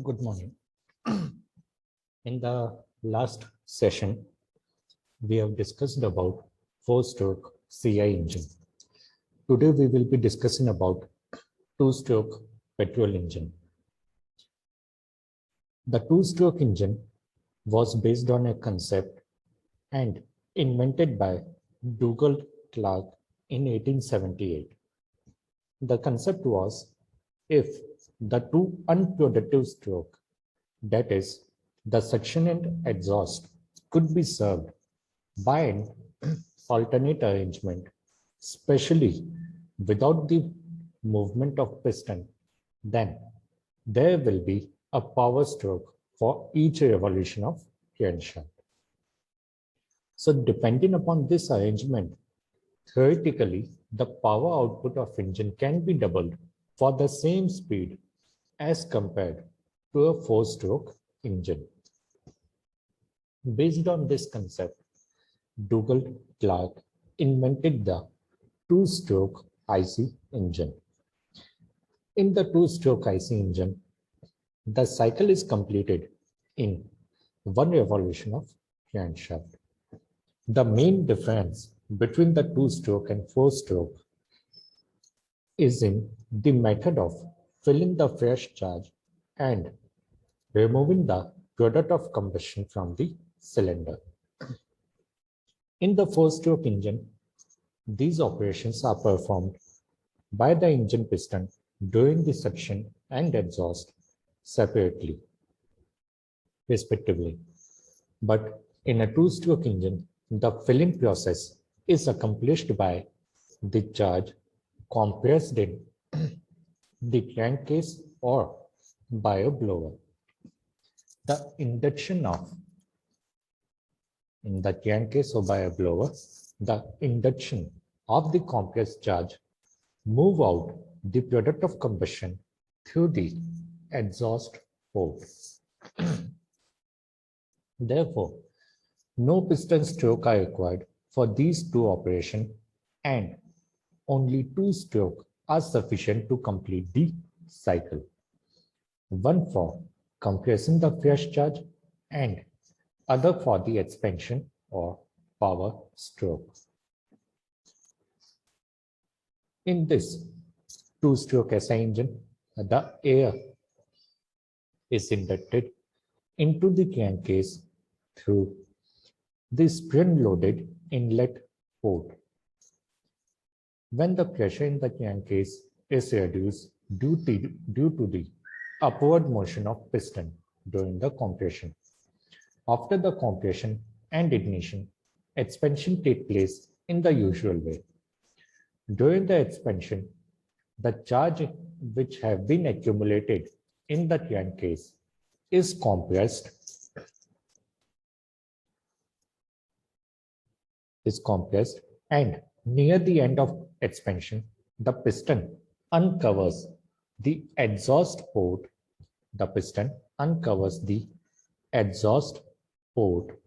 Good morning. In the last session, we have discussed about four-stroke CI engine. Today, we will be discussing about two-stroke petrol engine. The two-stroke engine was based on a concept and invented by Douglas Clark in 1878. The concept was if the two unproductive stroke, that is, the suction and exhaust, could be served by an alternate arrangement, especially without the movement of piston, then there will be a power stroke for each revolution of crankshaft. So depending upon this arrangement, theoretically, the power output of engine can be doubled for the same speed as compared to a four-stroke engine. Based on this concept, Douglas Clark invented the two-stroke IC engine. In the two-stroke IC engine, the cycle is completed in one revolution of crankshaft. The main difference between the two-stroke and four-stroke is in the method of filling the fresh charge and removing the product of combustion from the cylinder. In the four-stroke engine, these operations are performed by the engine piston during the suction and exhaust separately, respectively. But in a two-stroke engine, the filling process is accomplished by the charge compressed in the crankcase or by a blower. The induction of, in the crankcase or by a blower, the induction of the compressed charge move out the product of combustion through the exhaust port. Therefore, no piston stroke are required for these two operations, and only two strokes are sufficient to complete the cycle. One for compressing the fresh charge and other for the expansion or power stroke. In this two-stroke SI engine, the air is inducted into the crankcase through the spring-loaded inlet port. When the pressure in the crankcase is reduced due to the upward motion of piston during the compression. After the compression and ignition, expansion takes place in the usual way. During the expansion, the charge which have been accumulated in the crankcase is compressed and near the end of expansion, the piston uncovers the exhaust port. The piston uncovers the exhaust port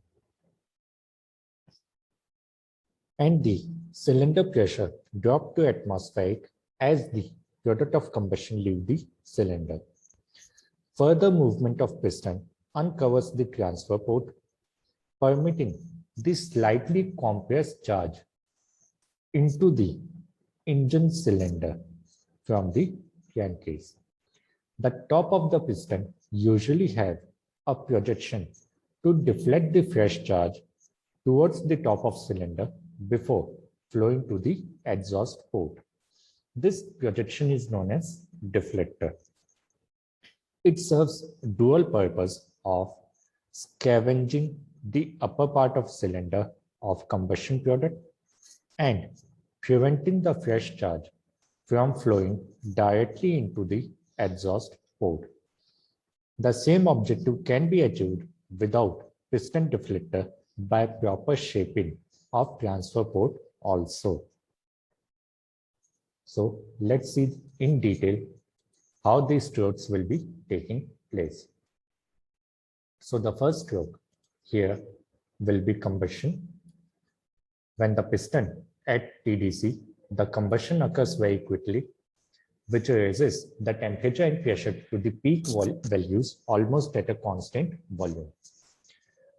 and the cylinder pressure drops to atmospheric as the product of combustion leaves the cylinder. Further movement of piston uncovers the transfer port, permitting the slightly compressed charge into the engine cylinder from the crankcase. The top of the piston usually have a projection to deflect the fresh charge towards the top of cylinder before flowing to the exhaust port. This projection is known as deflector. It serves dual purpose of scavenging the upper part of cylinder of combustion product and preventing the fresh charge from flowing directly into the exhaust port. The same objective can be achieved without piston deflector by proper shaping of transfer port also. So let's see in detail how these strokes will be taking place. So the first stroke here will be combustion. When the piston at TDC, the combustion occurs very quickly. which raises the temperature and pressure to the peak values almost at a constant volume.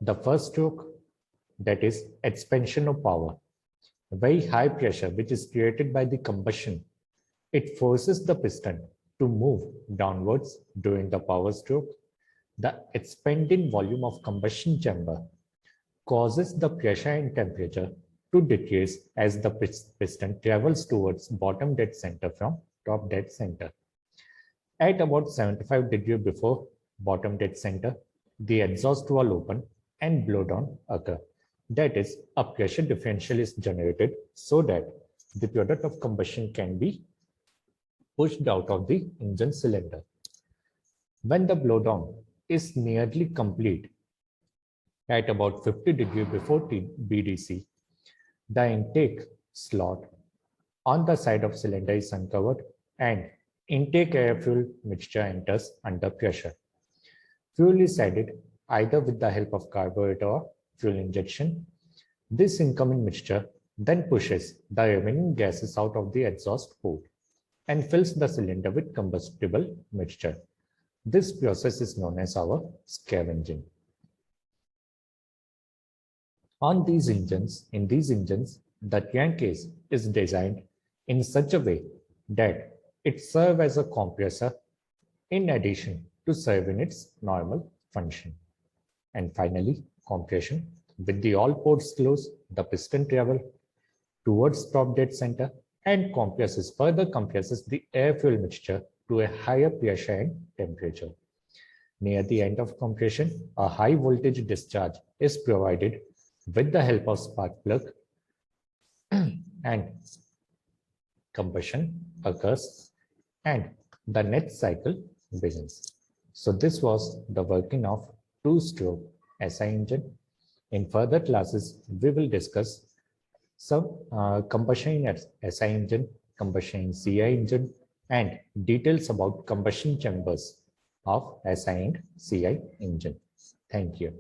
The first stroke, that is expansion of power, a very high pressure which is created by the combustion. It forces the piston to move downwards during the power stroke. The expanding volume of combustion chamber causes the pressure and temperature to decrease as the piston travels towards bottom dead center from top dead center. At about 75 degrees before bottom dead center, the exhaust wall open and blow down occur. That is, a pressure differential is generated so that the product of combustion can be pushed out of the engine cylinder. When the blowdown is nearly complete at about 50 degrees before BDC, the intake slot on the side of cylinder is uncovered and intake air fuel mixture enters under pressure. Fuel is added either with the help of carburetor or fuel injection. This incoming mixture then pushes the remaining gases out of the exhaust port and fills the cylinder with combustible mixture. This process is known as our scavenging. In these engines, the crankcase is designed in such a way that it serves as a compressor in addition to serving its normal function. And finally, compression. With the all ports closed, the piston travels towards top dead center and further compresses the air fuel mixture to a higher pressure and temperature. Near the end of compression, a high voltage discharge is provided with the help of spark plug and combustion occurs and the next cycle begins. So this was the working of two-stroke SI engine. In further classes, we will discuss some combustion in SI engine, combustion in CI engine, and details about combustion chambers of SI and CI engine. Thank you.